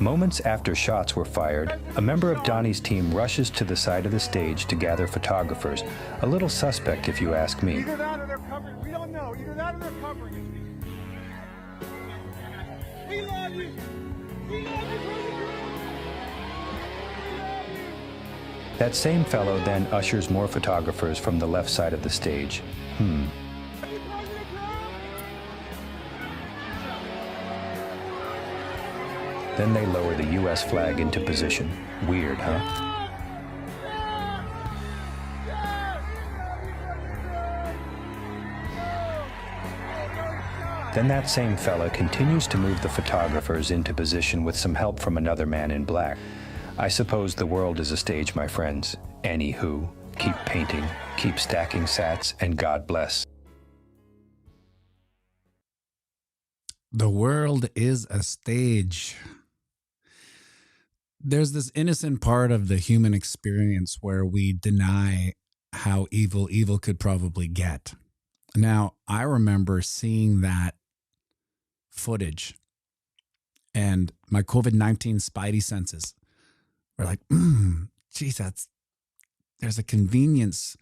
Moments after shots were fired, a member of Donnie's team rushes to the side of the stage to gather photographers. A little suspect, if you ask me. Either that or they're covering. We don't know. Either that or they're covering it. We love you. We love you. That same fellow then ushers more photographers from the left side of the stage. Then they lower the US flag into position. Weird, huh? Then that same fella continues to move the photographers into position with some help from another man in black. I suppose the world is a stage, my friends. Anywho, keep painting, keep stacking sats, and God bless. The world is a stage. There's this innocent part of the human experience where we deny how evil could probably get. Now, I remember seeing that footage and my COVID-19 spidey senses were like, geez, there's a convenience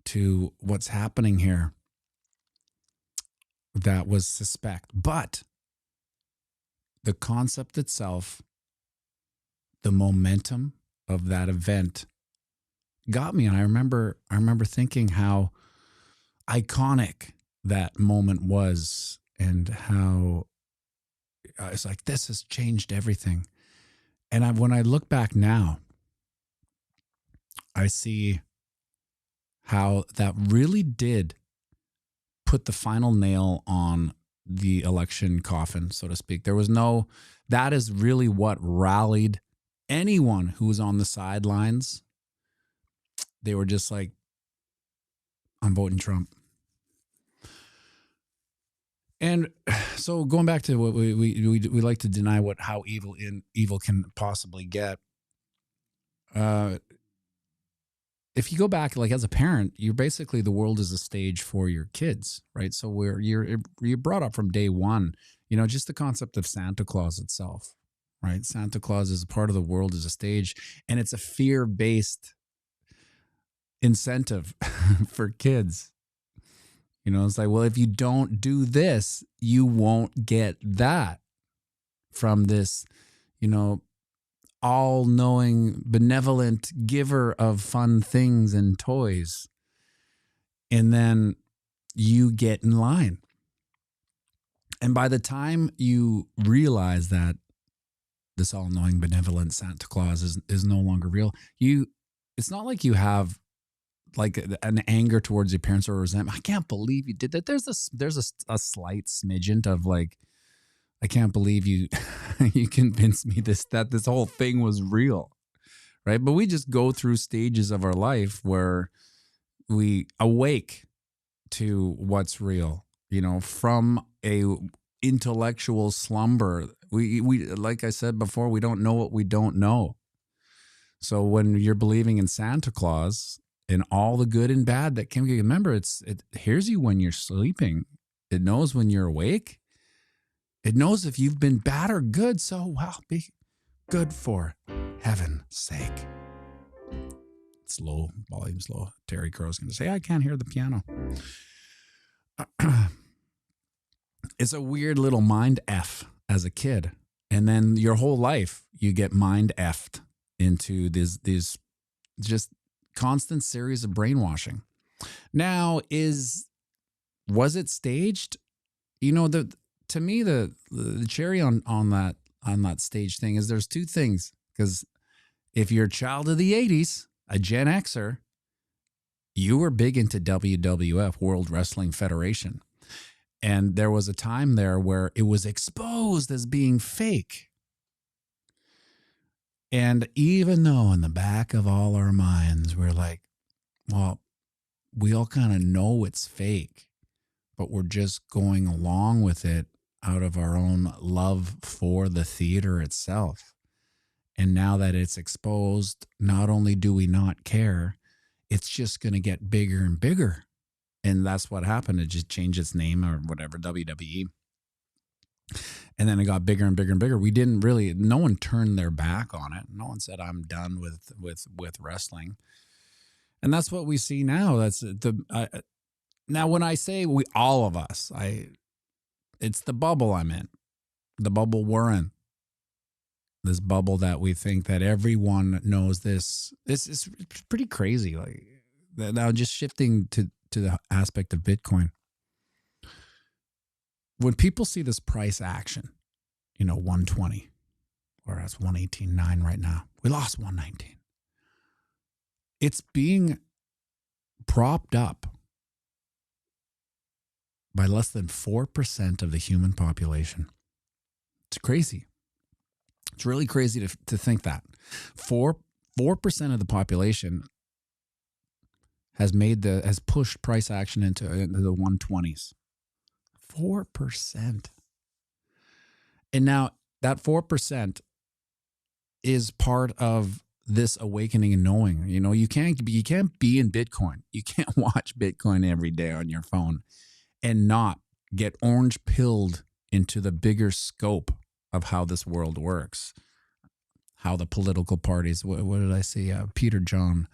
to what's happening here that was suspect. But the concept itself, the momentum of that event got me. And I remember thinking how iconic that moment was and how I was like, this has changed everything. And when I look back now, I see how that really did put the final nail on the election coffin, so to speak. That is really what rallied anyone who was on the sidelines. They were just like, I'm voting Trump. And so going back to what we like to deny how evil can possibly get. If you go back, like as a parent, you're basically, the world is a stage for your kids, right? So you're brought up from day one, just the concept of Santa Claus itself, right? Santa Claus is a part of the world, is a stage, and it's a fear-based incentive for kids. It's like, well, if you don't do this, you won't get that from this, all-knowing, benevolent giver of fun things and toys. And then you get in line. And by the time you realize that this all-knowing, benevolent Santa Claus is no longer real, it's not like you have like an anger towards your parents or resentment. I can't believe you did that. There's a slight smidgen of like, I can't believe you you convinced me that this whole thing was real, right? But we just go through stages of our life where we awake to what's real, from a intellectual slumber. We like I said before, we don't know what we don't know. So when you're believing in Santa Claus and all the good and bad that can be, remember, it hears you when you're sleeping. It knows when you're awake. It knows if you've been bad or good. So, well, be good for heaven's sake. It's low, volume's low. Terry Crow's going to say, I can't hear the piano. It's a weird little mind F as a kid. And then your whole life, you get mind F'd into these just constant series of brainwashing. Now, was it staged? To me, the cherry on that stage thing is there's two things. Because if you're a child of the 80s, a Gen Xer, you were big into WWF, World Wrestling Federation. And there was a time there where it was exposed as being fake. And even though in the back of all our minds, we're like, well, we all kind of know it's fake, but we're just going along with it out of our own love for the theater itself. And now that it's exposed, not only do we not care, it's just going to get bigger and bigger. And that's what happened. It just changed its name or whatever, WWE. And then it got bigger and bigger and bigger. No one turned their back on it. No one said, I'm done with wrestling. And that's what we see now. Now, when I say all of us, it's the bubble I'm in, the bubble we're in, this bubble that we think that everyone knows this. This is pretty crazy. Like now, just shifting to the aspect of Bitcoin. When people see this price action, 120, or that's 118.9 right now. We lost 119. It's being propped up by less than 4% of the human population. It's crazy. It's really crazy to think that 4% of the population has pushed price action into the 120s. 4%. And now that 4% is part of this awakening and knowing. You can't be in Bitcoin. You can't watch Bitcoin every day on your phone and not get orange pilled into the bigger scope of how this world works, how the political parties, what did I say? Peter John,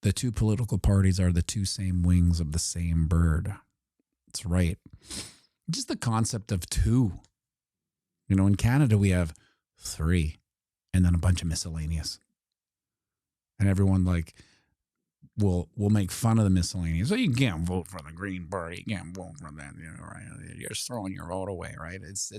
the two political parties are the two same wings of the same bird. That's right. Just the concept of two. In Canada, we have 3 and then a bunch of miscellaneous. And everyone will make fun of the miscellaneous. So you can't vote for the Green Party. You can't vote for that. Right? You're just throwing your vote away, right? It's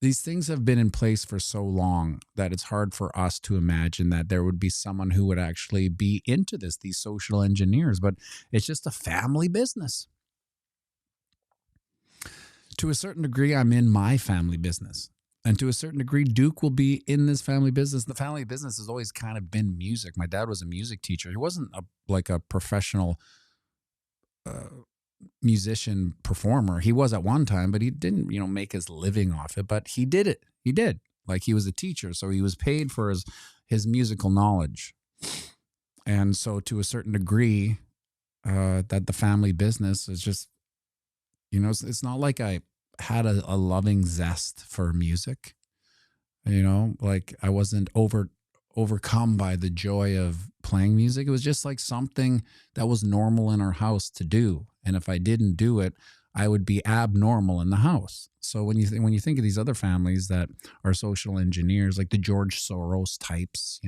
these things have been in place for so long that it's hard for us to imagine that there would be someone who would actually be into this, these social engineers. But it's just a family business. To a certain degree, I'm in my family business. And to a certain degree, Duke will be in this family business. The family business has always kind of been music. My dad was a music teacher. He wasn't a professional musician performer. He was at one time, but he didn't, make his living off it. But he did it. He did. Like he was a teacher. So he was paid for his musical knowledge. And so to a certain degree, that the family business is just, it's not like I had a loving zest for music, like I wasn't overcome by the joy of playing music. It was just like something that was normal in our house to do. And if I didn't do it, I would be abnormal in the house. So when you think of these other families that are social engineers, like the George Soros types,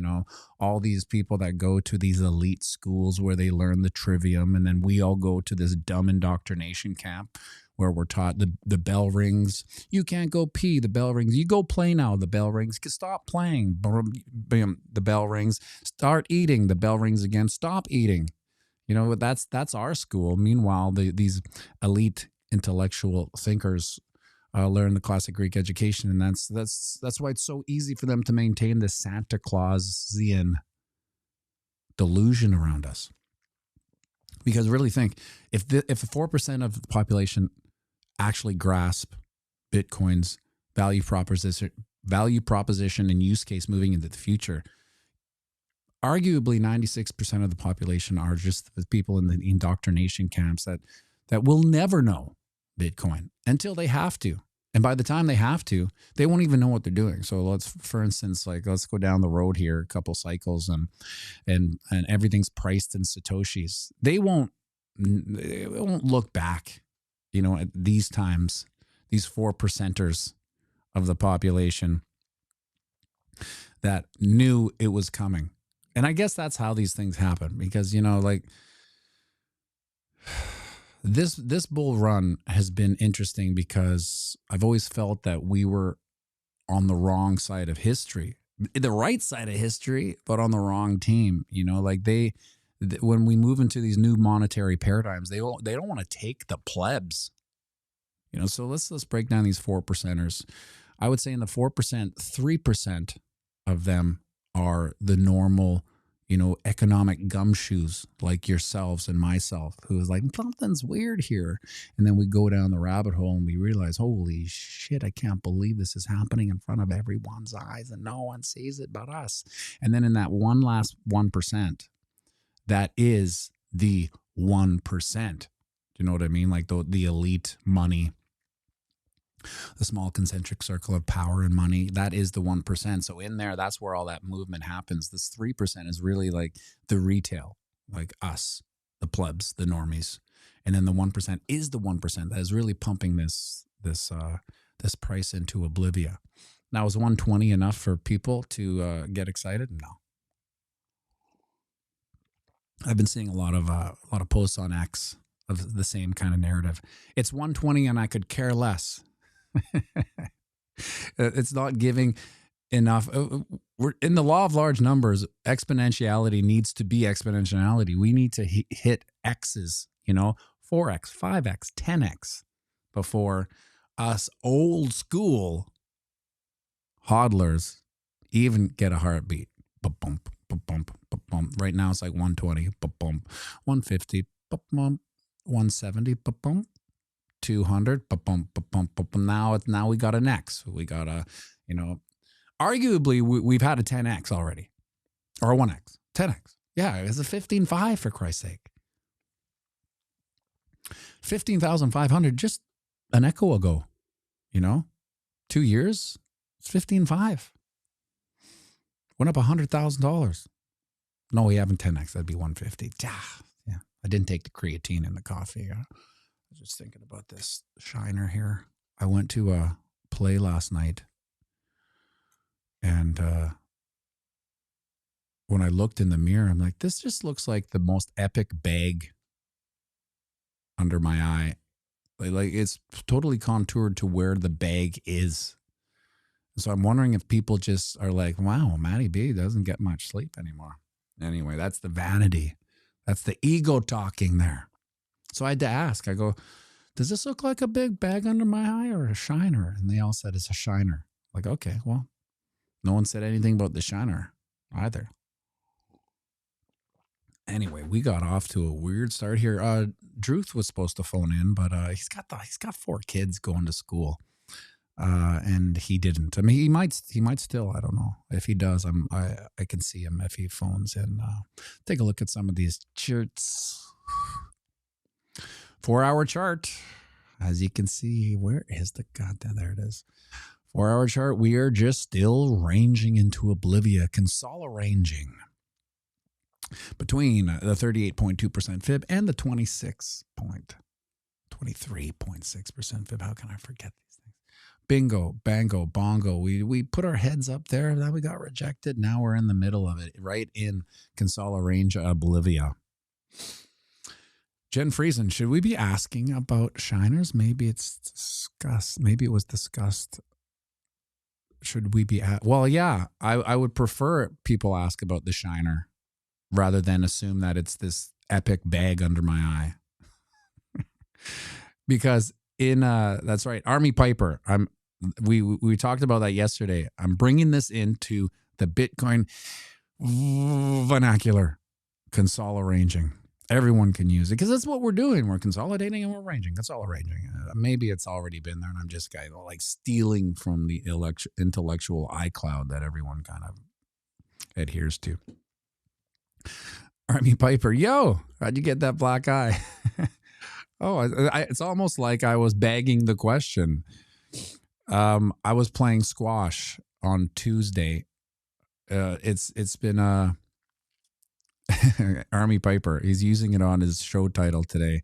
all these people that go to these elite schools where they learn the trivium, and then we all go to this dumb indoctrination camp where we're taught the bell rings. You can't go pee. The bell rings. You go play now. The bell rings. Stop playing. The bell rings. Start eating. The bell rings again. Stop eating. That's our school. Meanwhile, these elite intellectual thinkers learn the classic Greek education, and that's why it's so easy for them to maintain this Santa Clausian delusion around us. Because really think, if 4% of the population actually grasp Bitcoin's value proposition and use case moving into the future, arguably 96% of the population are just the people in the indoctrination camps that will never know Bitcoin until they have to. And by the time they have to, they won't even know what they're doing. So for instance, let's go down the road here a couple cycles and everything's priced in Satoshis. They won't look back, at these times, these 4%ers of the population that knew it was coming. And I guess that's how these things happen, because, this bull run has been interesting because I've always felt that we were on the wrong side of history, the right side of history, but on the wrong team. When we move into these new monetary paradigms, they don't want to take the plebs. So let's break down these 4%ers. I would say in the 4%, 3% of them are the normal, economic gumshoes like yourselves and myself, who is like, something's weird here. And then we go down the rabbit hole and we realize, holy shit, I can't believe this is happening in front of everyone's eyes and no one sees it but us. And then in that one last 1%, that is the 1%. Do you know what I mean? Like the elite money The small concentric circle of power and money, that is the 1%. So in there, that's where all that movement happens. This 3% is really like the retail, like us, the plebs, the normies. And then the 1% is the 1% that is really pumping this price into oblivion. Now, is 120 enough for people to get excited? No. I've been seeing a lot of posts on X of the same kind of narrative. It's 120 and I could care less. It's not giving enough. We're in the law of large numbers. Exponentiality needs to be exponentiality. We need to hit X's, 4X, 5X, 10X before us old school hodlers even get a heartbeat. Ba-bump, ba-bump, ba-bump. Right now it's like 120, ba-bump, 150, ba-bump, 170, ba-bump. 200, now we got an X. We got a, arguably we've had a 10X already, or a 1X, 10X. Yeah, it's a 15.5 for Christ's sake. 15,500 just an echo ago, 2 years, it's 15.5. Went up $100,000. No, we haven't 10X. That'd be 150. Yeah, I didn't take the creatine in the coffee. I was just thinking about this shiner here. I went to a play last night, and when I looked in the mirror, I'm like, this just looks like the most epic bag under my eye. Like it's totally contoured to where the bag is. So I'm wondering if people just are like, wow, Matty B doesn't get much sleep anymore. Anyway, that's the vanity. That's the ego talking there. So I had to ask, I go, does this look like a big bag under my eye or a shiner? And they all said it's a shiner. Like, okay, well, no one said anything about the shiner either. Anyway, we got off to a weird start here. Duth was supposed to phone in, but he's got 4 kids going to school. And he didn't. I mean, he might still, I don't know. If he does, I can see him if he phones in. Take a look at some of these Tshirts. 4-hour chart. As you can see, where is the goddamn? There it is. 4-hour chart. We are just still ranging into oblivion. Console ranging between the 38.2% fib and the 23.6% fib. How can I forget these things? Bingo, bango, bongo. We put our heads up there. Then we got rejected. Now we're in the middle of it, right in console range oblivion. Jen Friesen, should we be asking about shiners? Maybe it's discussed. Maybe it was discussed. Should we be well, yeah, I would prefer people ask about the shiner rather than assume that it's this epic bag under my eye. Because that's right, Army Piper. We talked about that yesterday. I'm bringing this into the Bitcoin vernacular, console arranging. Everyone can use it because that's what we're doing. We're consolidating and we're ranging. That's all arranging. Maybe it's already been there and I'm just kind of like stealing from the intellectual iCloud that everyone kind of adheres to. Army Piper, yo, how'd you get that black eye? It's almost like I was bagging the question. I was playing squash on Tuesday. It's been Army Piper. He's using it on his show title today.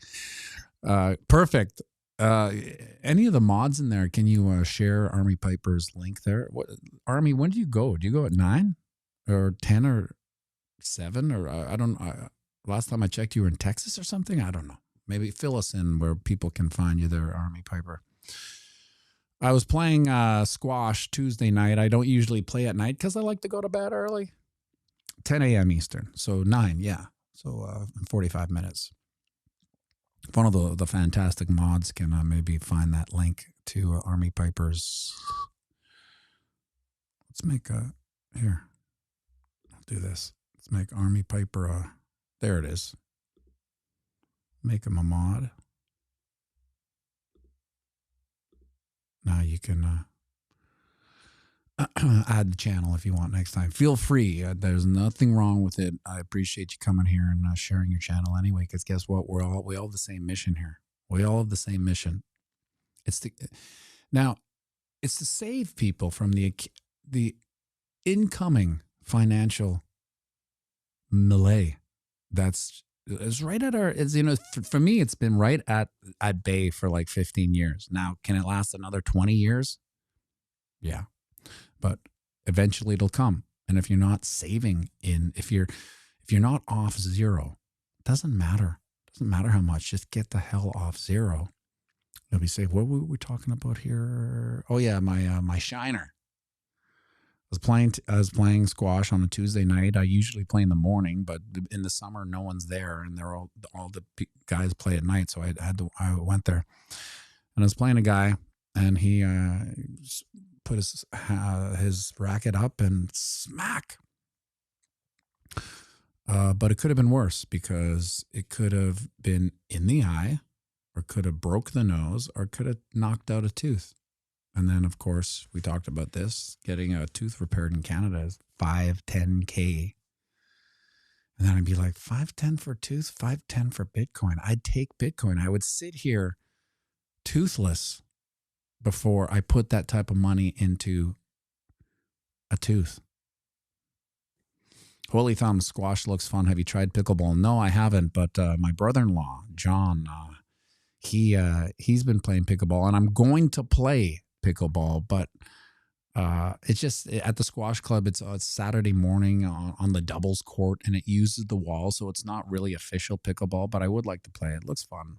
Perfect. Any of the mods in there, can you share Army Piper's link there? Army, when do you go? Do you go at 9 or 10 or 7? Or I don't know. Last time I checked, you were in Texas or something. I don't know. Maybe fill us in where people can find you there, Army Piper. I was playing squash Tuesday night. I don't usually play at night because I like to go to bed early. 10 a.m. Eastern. So 9, yeah. So 45 minutes. If one of the fantastic mods can maybe find that link to Army Piper's. Let's make here. I'll do this. Let's make Army Piper there it is. Make him a mod. Now you can add the channel if you want next time. Feel free. There's nothing wrong with it. I appreciate you coming here and sharing your channel anyway, because guess what? We all have the same mission here. We all have the same mission. Now, it's to save people from the incoming financial melee. It's right at our, it's, for me, it's been right at bay for like 15 years. Now, can it last another 20 years? Yeah. But eventually it'll come. And if you're not saving if you're not off zero, it doesn't matter. It doesn't matter how much, just get the hell off zero. You'll be safe. What were we talking about here? Oh yeah, my shiner. I was playing squash on a Tuesday night. I usually play in the morning, but in the summer, no one's there, and they're all the guys play at night. So I went there, and I was playing a guy, and he put his racket up and smack. But it could have been worse because it could have been in the eye, or could have broke the nose, or could have knocked out a tooth. And then, of course, we talked about this. Getting a tooth repaired in Canada is $510K. And then I'd be like, $510 for a tooth, $510 for Bitcoin. I'd take Bitcoin. I would sit here toothless before I put that type of money into a tooth. Holy Thumb, squash looks fun. Have you tried pickleball? No, I haven't. But my brother-in-law, John, he's been playing pickleball, and I'm going to play pickleball, but it's just at the squash club. It's Saturday morning on the doubles court, and it uses the wall, so it's not really official pickleball. But I would like to play. It looks fun,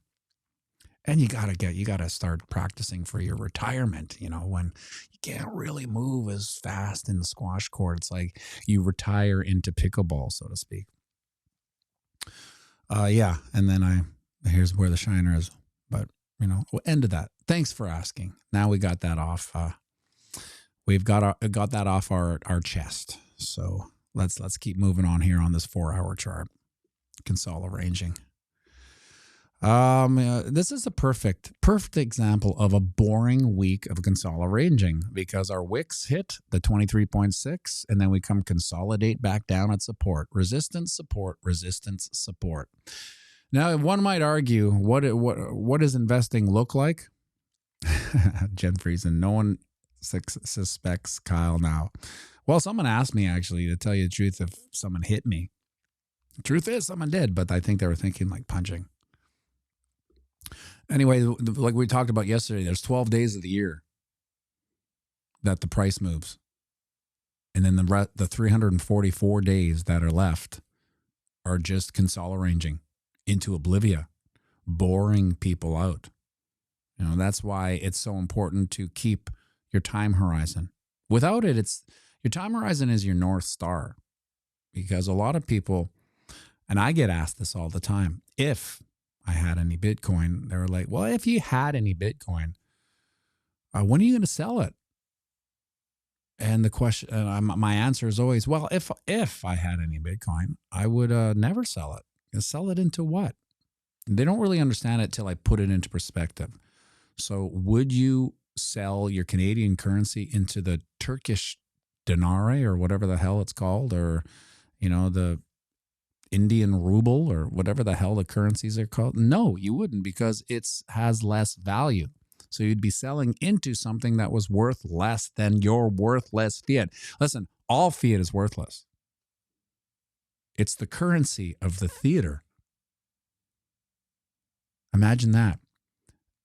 and you gotta start practicing for your retirement. When you can't really move as fast in the squash court, it's like you retire into pickleball, so to speak. Yeah, and then here's where the shiner is, but. We'll end of that. Thanks for asking. Now we got that off. We've got that off our chest. So let's keep moving on here on this 4-hour chart. Console arranging. This is a perfect example of a boring week of console arranging, because our wicks hit the 23.6, and then we come consolidate back down at support. Resistance, support, resistance, support. Now, one might argue, what does investing look like? Jen Friesen, no one suspects Kyle now. Well, someone asked me, actually, to tell you the truth, if someone hit me. The truth is, someone did, but I think they were thinking like punching. Anyway, like we talked about yesterday, there's 12 days of the year that the price moves. And then the 344 days that are left are just console arranging into oblivion, boring people out. That's why it's so important to keep your time horizon. Without it, your time horizon is your North Star, because a lot of people, and I get asked this all the time, if I had any Bitcoin, they were like, well, if you had any Bitcoin, when are you going to sell it? And the question, my answer is always, well, if I had any Bitcoin, I would never sell it. Sell it into what? They don't really understand it till I put it into perspective. So would you sell your Canadian currency into the Turkish dinar, or whatever the hell it's called, or, the Indian ruble, or whatever the hell the currencies are called? No, you wouldn't, because it has less value. So you'd be selling into something that was worth less than your worthless fiat. Listen, all fiat is worthless. It's the currency of the theater. Imagine that.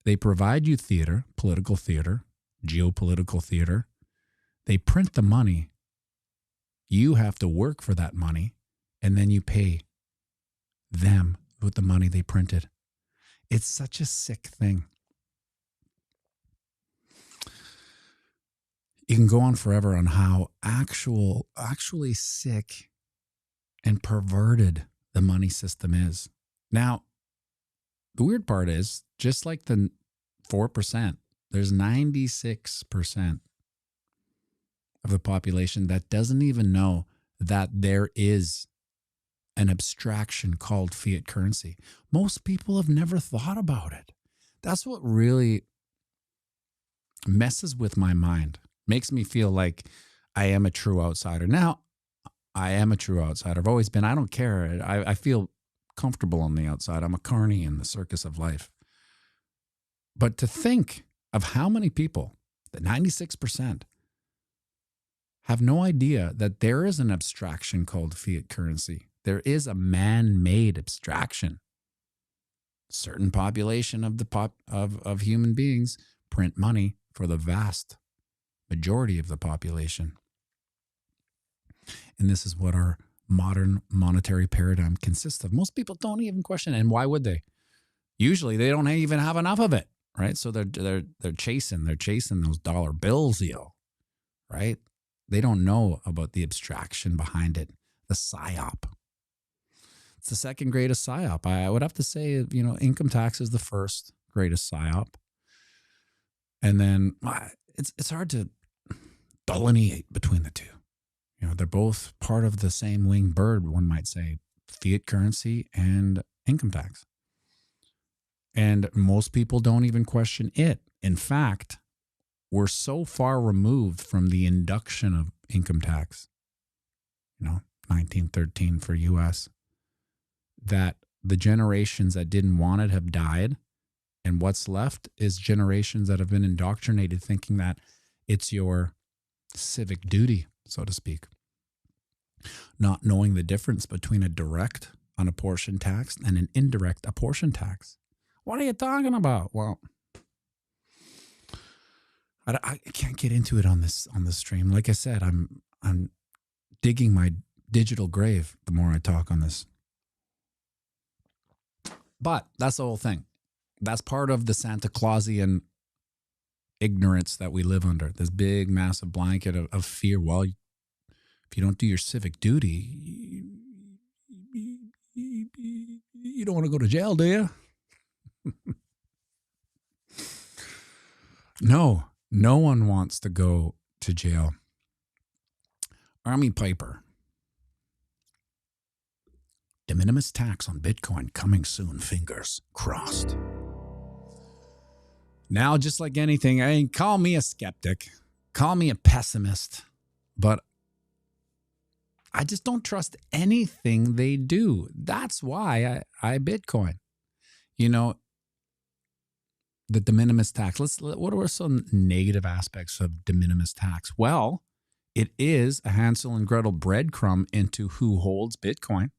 They provide you theater, political theater, geopolitical theater. They print the money. You have to work for that money, and then you pay them with the money they printed. It's such a sick thing. You can go on forever on how actually sick and perverted the money system is. Now, the weird part is, just like the 4%, there's 96% of the population that doesn't even know that there is an abstraction called fiat currency. Most people have never thought about it. That's what really messes with my mind. Makes me feel like I am a true outsider. Now, I am a true outsider. I've always been. I don't care. I feel comfortable on the outside. I'm a carny in the circus of life. But to think of how many people, the 96%, have no idea that there is an abstraction called fiat currency. There is a man-made abstraction. Certain population of of human beings print money for the vast majority of the population. And this is what our modern monetary paradigm consists of. Most people don't even question it. And why would they? Usually they don't even have enough of it, right? So they're chasing those dollar bills, right? They don't know about the abstraction behind it, the psyop. It's the second greatest psyop. I would have to say, income tax is the first greatest psyop. And then it's hard to delineate between the two. They're both part of the same winged bird, one might say, fiat currency and income tax. And most people don't even question it. In fact, we're so far removed from the induction of income tax, 1913 for US, that the generations that didn't want it have died. And what's left is generations that have been indoctrinated thinking that it's your civic duty, so to speak. Not knowing the difference between a direct unapportioned tax and an indirect apportioned tax. What are you talking about? Well, I can't get into it on this stream. Like I said, I'm digging my digital grave the more I talk on this. But that's the whole thing. That's part of the Santa Clausian ignorance that we live under. This big, massive blanket of fear. Well, if you don't do your civic duty, you don't want to go to jail, do you? No one wants to go to jail. Army Piper. Dimminimous tax on Bitcoin coming soon. Fingers crossed. Now, just like anything, call me a skeptic, call me a pessimist, but I just don't trust anything they do. That's why I Bitcoin. The de minimis tax. What are some negative aspects of de minimis tax? Well, it is a Hansel and Gretel breadcrumb into who holds Bitcoin.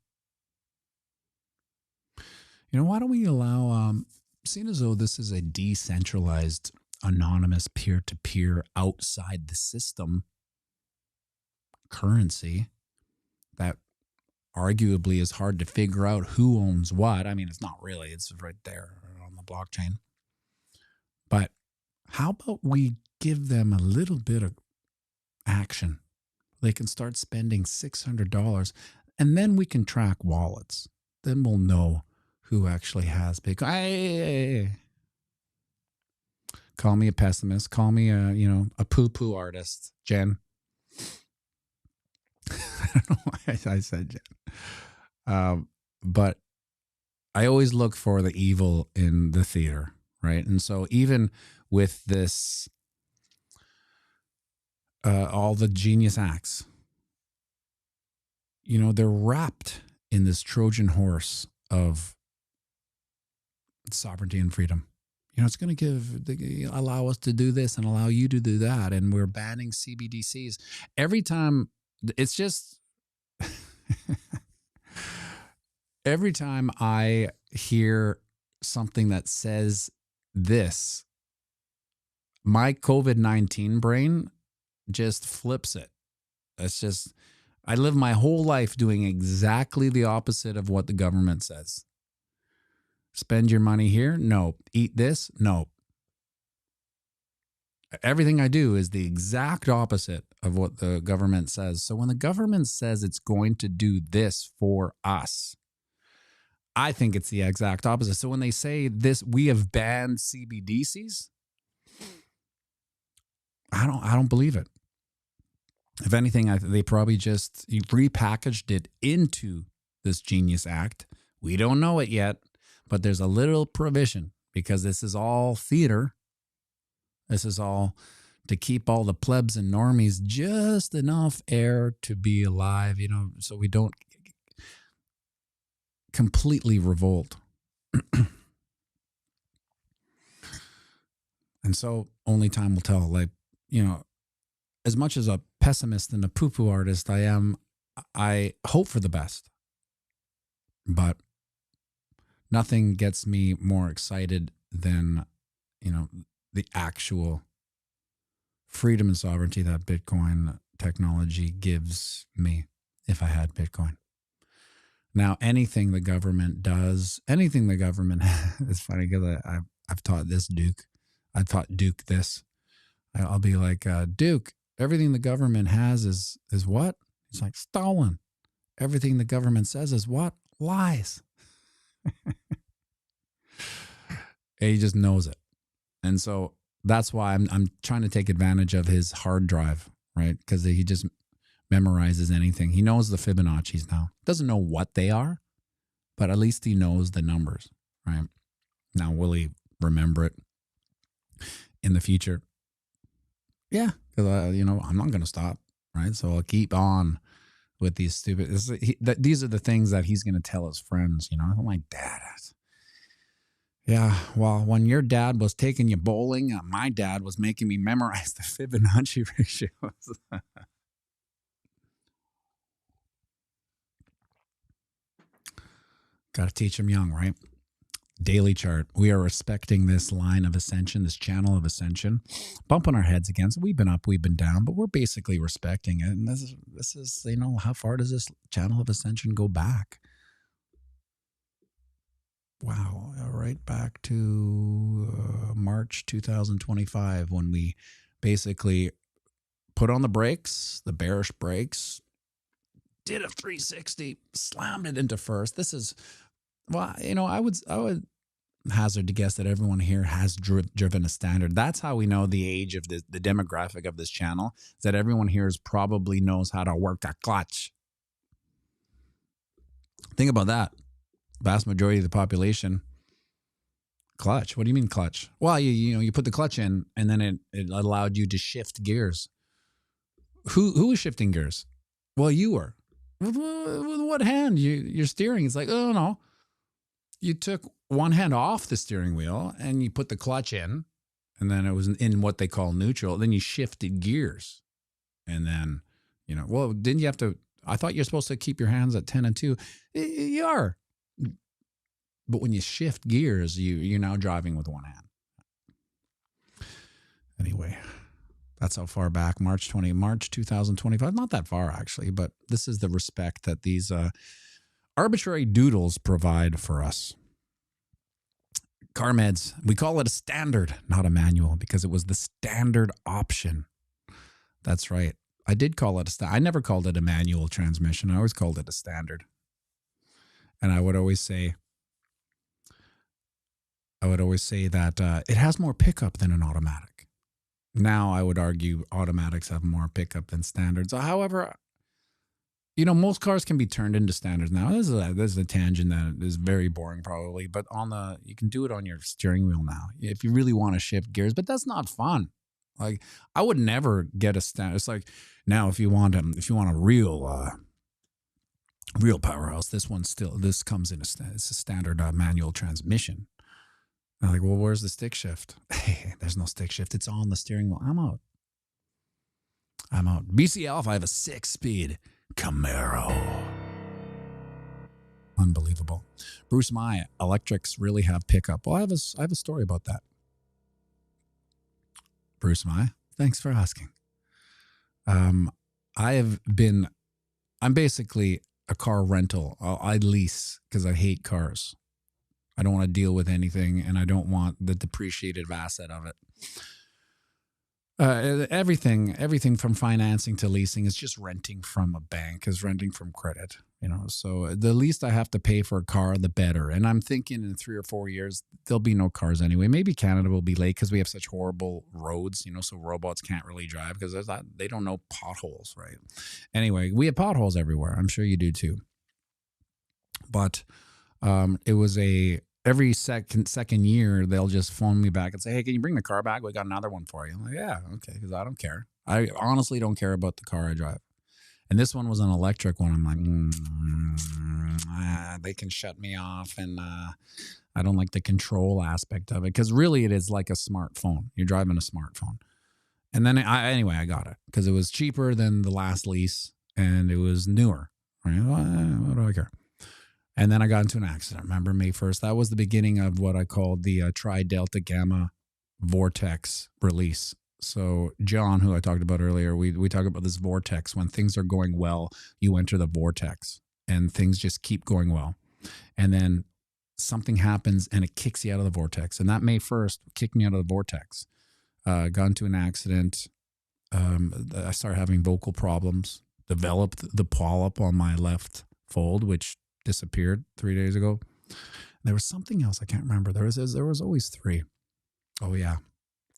Why don't we allow, seeing as though this is a decentralized, anonymous, peer-to-peer, outside the system currency that arguably is hard to figure out who owns what. I mean, it's not really. It's right there on the blockchain. But how about we give them a little bit of action? They can start spending $600, and then we can track wallets. Then we'll know who actually has Bitcoin. Hey. Call me a pessimist. Call me a poo-poo artist, Jen. I don't know why I said Jen. But I always look for the evil in the theater, right? And so even with this, all the genius acts, they're wrapped in this Trojan horse of sovereignty and freedom. It's going to allow us to do this and allow you to do that. And we're banning CBDCs. Every time, it's just, every time I hear something that says this, my COVID-19 brain just flips it. It's just, I live my whole life doing exactly the opposite of what the government says. Spend your money here? No. Eat this? No. Everything I do is the exact opposite of what the government says. So when the government says it's going to do this for us, I think it's the exact opposite. So when they say this, we have banned CBDCs, I don't believe it. If anything, they probably just repackaged it into this Genius Act. We don't know it yet. But there's a little provision because this is all theater. This is all to keep all the plebs and normies just enough air to be alive, so we don't completely revolt. And so only time will tell. Like, you know, as much as a pessimist and a poo-poo artist I hope for the best. But nothing gets me more excited than, you know, the actual freedom and sovereignty that Bitcoin technology gives me if I had Bitcoin. Now, anything the government does, anything the government, it's funny because I've taught this Duke. I taught Duke this. I'll be like, Duke, everything the government has is what? He's like, stolen. Everything the government says is what? Lies. And he just knows it. And so that's why I'm trying to take advantage of his hard drive, right? Because he just memorizes anything. He knows the Fibonacci's now. Doesn't know what they are, but at least he knows the numbers, right? Now, will he remember it in the future? Yeah, because you know, I'm not going to stop, right? So I'll keep on with these stupid. These are the things that he's going to tell his friends. You know, I'm like, Dad. Yeah, well, when your dad was taking you bowling, my dad was making me memorize the Fibonacci ratios. Got to teach him young, right? Daily chart. We are respecting this line of ascension, this channel of ascension, bumping our heads against it. We've been up, we've been down, but we're basically respecting it. And this is, you know, how far does this channel of ascension go back? Wow, right back to March 2025 when we basically put on the brakes, the bearish brakes, did a 360, slammed it into first. This is, well, you know, I would hazard to guess that everyone here has driven a standard. That's how we know the age of the demographic of this channel, is that everyone here probably knows how to work a clutch. Think about that. Vast majority of the population, clutch. What do you mean clutch? Well, you put the clutch in and then it allowed you to shift gears. Who was shifting gears? Well, you were. With what hand? You're steering. It's like, oh no. You took one hand off the steering wheel and you put the clutch in, and then it was in what they call neutral. Then you shifted gears. And then, you know, well, didn't you have to, I thought you're supposed to keep your hands at 10 and 2. You are. But when you shift gears, you're now driving with one hand. Anyway, that's how far back, March 2025. Not that far, actually, but this is the respect that these arbitrary doodles provide for us. Car meds, we call it a standard, not a manual, because it was the standard option. That's right. I did call it I never called it a manual transmission. I always called it a standard. And I would always say that it has more pickup than an automatic. Now I would argue automatics have more pickup than standards. However, you know, most cars can be turned into standards now. This is a tangent that is very boring probably, but you can do it on your steering wheel now if you really want to shift gears, but that's not fun. Like, I would never get a standard. It's like, now if you want a real powerhouse, this comes in it's a standard manual transmission. I'm like, well, where's the stick shift? Hey, there's no stick shift. It's on the steering wheel. I'm out. BC Alpha, I have a 6-speed Camaro. Unbelievable. Bruce Mai, electrics really have pickup. Well, I have a story about that. Bruce Mai, thanks for asking. I'm basically a car rental. I lease because I hate cars. I don't want to deal with anything, and I don't want the depreciated asset of it. Everything from financing to leasing is just renting from a bank, is renting from credit. You know, so the least I have to pay for a car, the better. And I'm thinking in 3 or 4 years, there'll be no cars anyway. Maybe Canada will be late because we have such horrible roads, you know, so robots can't really drive because they don't know potholes, right? Anyway, we have potholes everywhere. I'm sure you do too. But it was every second year, they'll just phone me back and say, hey, can you bring the car back? We got another one for you. I'm like, yeah, okay, because I don't care. I honestly don't care about the car I drive. And this one was an electric one. I'm like, they can shut me off, and I don't like the control aspect of it, because really it is like a smartphone. You're driving a smartphone. And then anyway, I got it because it was cheaper than the last lease, and it was newer. Right? What do I care? And then I got into an accident. Remember May 1st? That was the beginning of what I called the Tri-Delta Gamma Vortex release. So John, who I talked about earlier, we talk about this vortex. When things are going well, you enter the vortex and things just keep going well. And then something happens and it kicks you out of the vortex. And that May 1st kicked me out of the vortex. Got into an accident. I started having vocal problems, developed the polyp on my left fold, which disappeared 3 days ago. There was something else I can't remember. There was always 3. Oh yeah,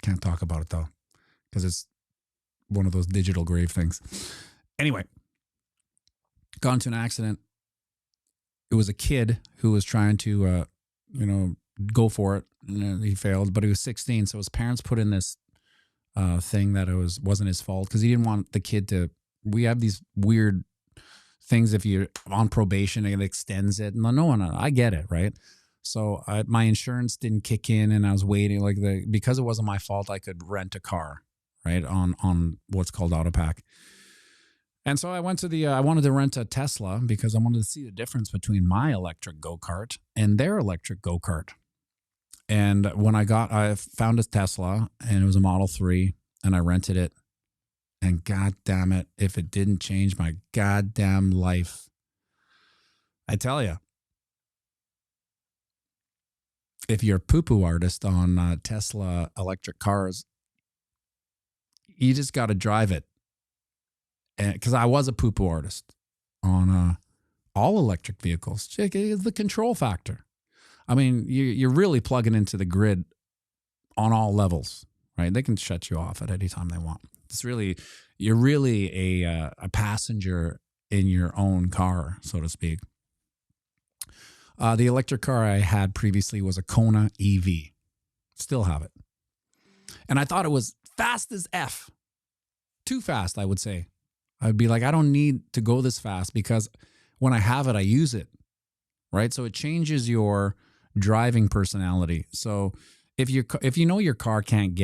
can't talk about it though, because it's one of those digital grave things. Anyway, got into an accident. It was a kid who was trying to, go for it. He failed, but he was 16. So his parents put in this thing that it wasn't his fault, because he didn't want the kid to. We have these weird things if you're on probation, it extends it. No, I get it, right? So my insurance didn't kick in, and I was waiting. Because it wasn't my fault, I could rent a car, right, on what's called Autopack. And so I went to I wanted to rent a Tesla because I wanted to see the difference between my electric go-kart and their electric go-kart. And when I found a Tesla, and it was a Model 3, and I rented it. And God damn it, if it didn't change my goddamn life. I tell you, if you're a poo-poo artist on Tesla electric cars, you just got to drive it. Because I was a poo-poo artist on all electric vehicles. Check the control factor. I mean, you're really plugging into the grid on all levels, right? They can shut you off at any time they want. You're really a passenger in your own car, so to speak. The electric car I had previously was a Kona EV. Still have it. And I thought it was fast as F. Too fast, I would say. I'd be like, I don't need to go this fast, because when I have it, I use it, right? So it changes your driving personality. So if you know your car can't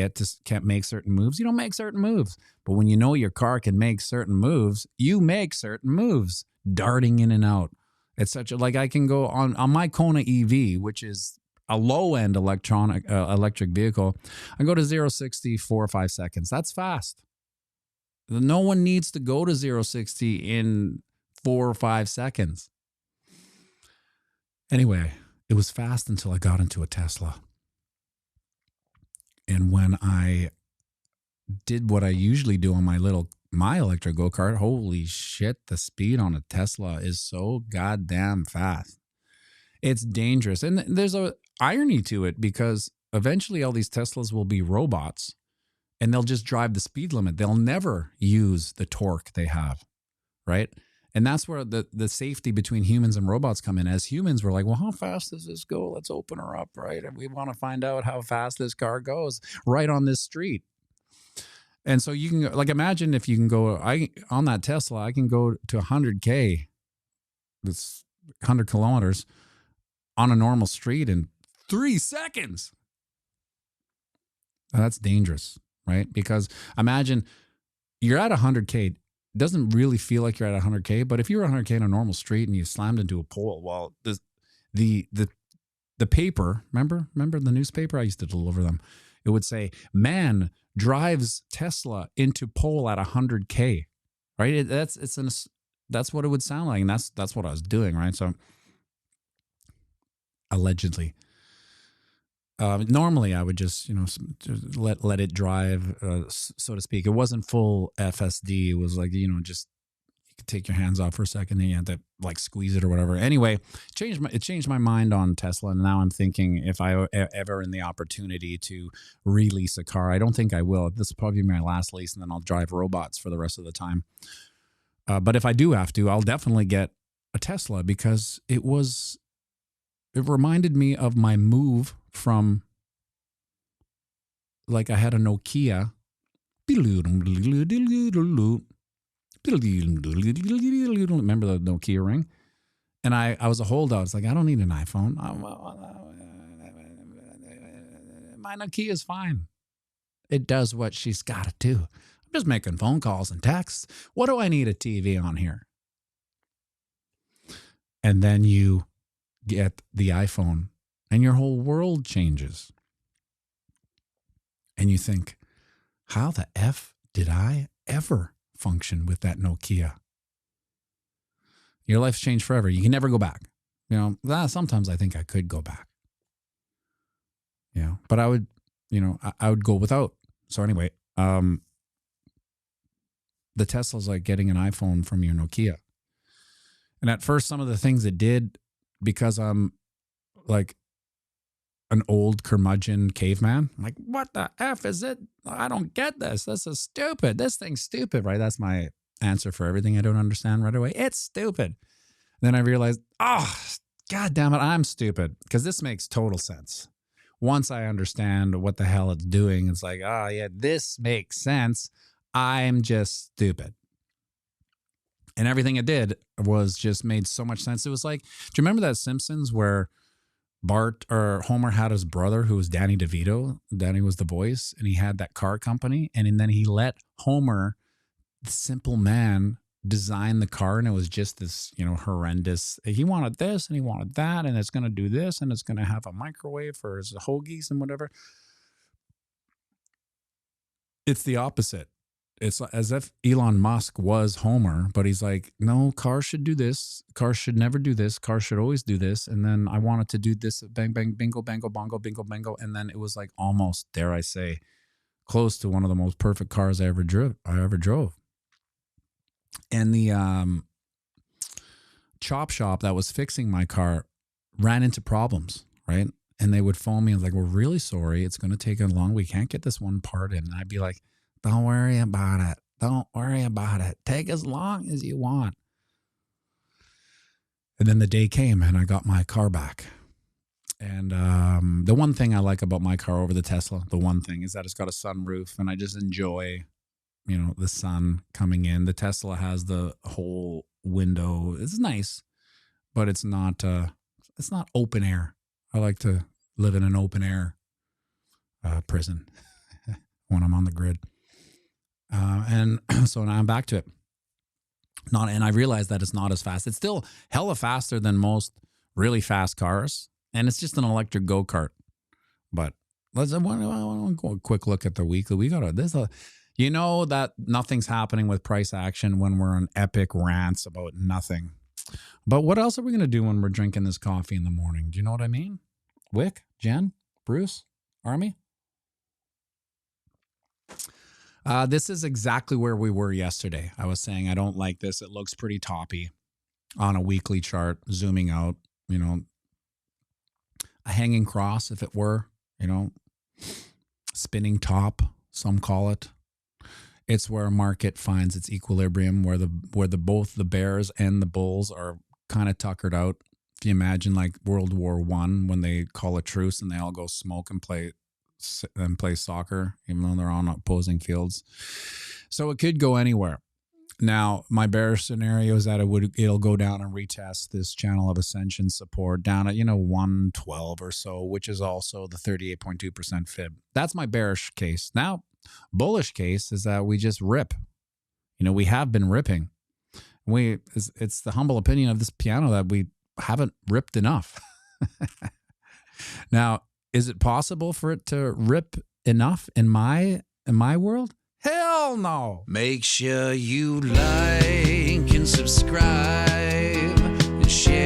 make certain moves, you don't make certain moves. But when you know your car can make certain moves, you make certain moves, darting in and out. It's I can go on my Kona EV, which is a low-end electric vehicle. I go to 0-60 4 or 5 seconds. That's fast. No one needs to go to 0-60 in 4 or 5 seconds. Anyway, it was fast until I got into a Tesla. And when I did what I usually do on my electric go-kart, holy shit, the speed on a Tesla is so goddamn fast. It's dangerous. And there's a irony to it, because eventually all these Teslas will be robots, and they'll just drive the speed limit. They'll never use the torque they have, right? And that's where the safety between humans and robots come in. As humans, we're like, well, how fast does this go? Let's open her up, right? And we want to find out how fast this car goes right on this street. And so you can, imagine if you can go, on that Tesla, I can go to 100K, that's 100 kilometers on a normal street in 3 seconds. Now, that's dangerous, right? Because imagine you're at 100K. It doesn't really feel like you're at 100K, but if you're 100K on a normal street and you slammed into a pole, well, the paper, remember the newspaper? I used to deliver them. It would say, man drives Tesla into pole at 100K, right? That's what it would sound like. And that's what I was doing, right? So allegedly, normally I would just, let it drive, so to speak. It wasn't full FSD. It was just, you could take your hands off for a second and you had to squeeze it or whatever. Anyway, it changed my mind on Tesla. And now I'm thinking, if I ever in the opportunity to release a car, I don't think I will. This will probably be my last lease, and then I'll drive robots for the rest of the time. But if I do have to, I'll definitely get a Tesla, because it reminded me of my move from, I had a Nokia, Remember the Nokia ring? And I was a holdout. It's like, I don't need an iPhone. My Nokia is fine. It does what she's got to do. I'm just making phone calls and texts. What do I need a TV on here? And then you get the iPhone and your whole world changes. And you think, how the F did I ever function with that Nokia? Your life's changed forever. You can never go back. You know, sometimes I think I could go back. You know, but I would, you know, I would go without. So anyway, the Tesla's like getting an iPhone from your Nokia. And at first, some of the things it did, because I'm like an old curmudgeon caveman, I'm like, what the F is it? I don't get this. This is stupid. This thing's stupid, right? That's my answer for everything I don't understand right away. It's stupid. Then I realized, oh, God damn it, I'm stupid, because this makes total sense. Once I understand what the hell it's doing, it's like, oh, yeah, this makes sense. I'm just stupid. And everything it did was just made so much sense. It was like, do you remember that Simpsons where Bart or Homer had his brother who was Danny DeVito? Danny was the voice, and he had that car company. And then he let Homer, the simple man, design the car. And it was just this, you know, horrendous. He wanted this and he wanted that, and it's going to do this, and it's going to have a microwave for his hoagies and whatever. It's the opposite. It's as if Elon Musk was Homer, but he's like, no, cars should do this. Cars should never do this. Cars should always do this. And then I wanted to do this, bang, bang, bingo, bango, bongo, bingo, bango. And then it was like almost, dare I say, close to one of the most perfect cars I ever drove. And the chop shop that was fixing my car ran into problems, right? And they would phone me and like, we're really sorry. It's going to take long. We can't get this one part in. And I'd be like, don't worry about it. Don't worry about it. Take as long as you want. And then the day came and I got my car back. And the one thing I like about my car over the Tesla, the one thing is that it's got a sunroof, and I just enjoy, you know, the sun coming in. The Tesla has the whole window. It's nice, but it's not open air. I like to live in an open air prison when I'm on the grid. And so now I'm back to it. And I realized that it's not as fast. It's still hella faster than most really fast cars. And it's just an electric go-kart. But I want to go a quick look at the weekly. We got you know that nothing's happening with price action when we're on epic rants about nothing. But what else are we going to do when we're drinking this coffee in the morning? Do you know what I mean? Wick, Jen, Bruce, Army? This is exactly where we were yesterday. I was saying I don't like this. It looks pretty toppy on a weekly chart, zooming out, you know, a hanging cross, if it were, you know, spinning top, some call it. It's where a market finds its equilibrium, where both the bears and the bulls are kind of tuckered out. If you imagine like World War I, when they call a truce and they all go smoke and play soccer, even though they're on opposing fields. So it could go anywhere. Now, my bearish scenario is that it'll go down and retest this channel of ascension support down at, 112 or so, which is also the 38.2% fib. That's my bearish case. Now, bullish case is that we just rip. We have been ripping. It's the humble opinion of this piano that we haven't ripped enough. Now, is it possible for it to rip enough in my world? Hell no. Make sure you like and subscribe and share.